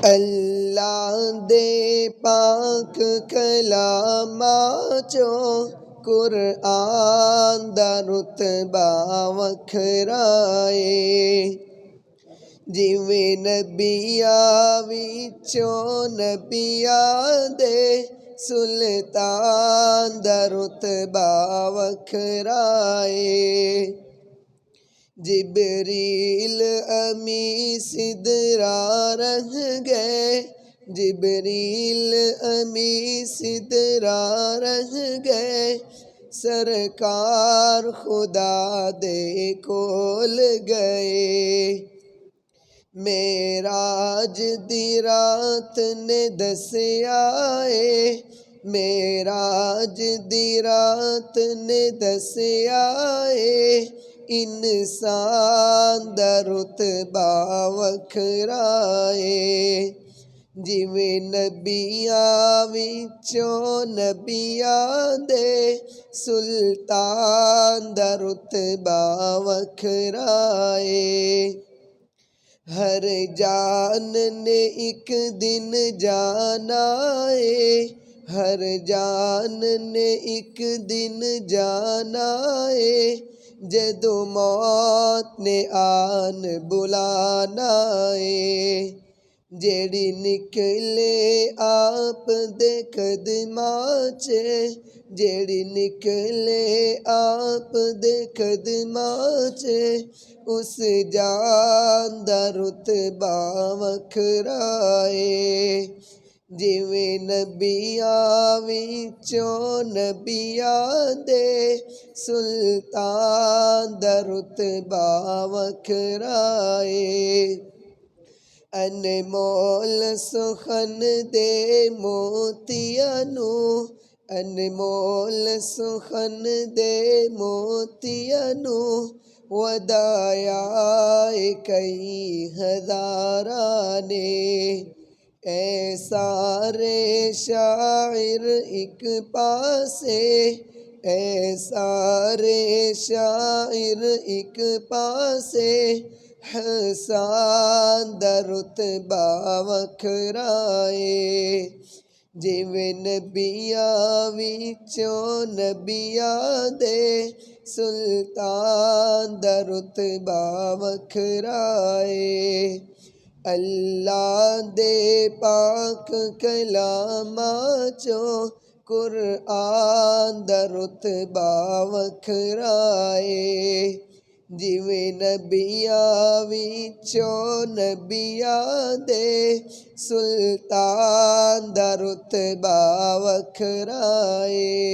اللہ دے پاک کلاماں چوں قرآن دا رتبہ وکھرائے جویں نبیاں وچوں نبیاں دے سلطان دا رتبہ وکھرائے جبریل امی سدرا رہ گئے جبریل امی سدرا رہ گئے سرکار خدا دے کول گئے معراج دی رات نے دسیا اے معراج دی رات نے دسیا اے انسان دا رتبہ وکھرائے جویں نبیاں وچوں نبیاں دے سلطان دا رتبہ وکھرائے ہر جان نے ایک دن جانا ہے ہر جان نے ایک دن جانا ہے جدو موت نے آن بلانا ہے جیڑی نکلے آپ دے قدماں چے جیڑی نکلے آپ دے قدماں چے اس جان دا رتبہ وکھرائے جویں نبیاں وچوں نبیاں دے سلطان دا رتبہ وکھرائے انمول سخن دے موتیاں نو انمول سخن دے موتیاں نو ودایا کئی ہزاراں نے اے سارے شاعر ایک پاسے اے سارے شاعر ایک پاسے حسان دا رتبہ وکھرائے جویں نبیاں وچوں نبیاں دے سلطان دا رتبہ وکھرائے اللہ دے پاک کلاماں چوں قرآن دا رتبہ وکھرائے جویں نبیاں وچوں نبیاں دے سلطان دا رتبہ وکھرائے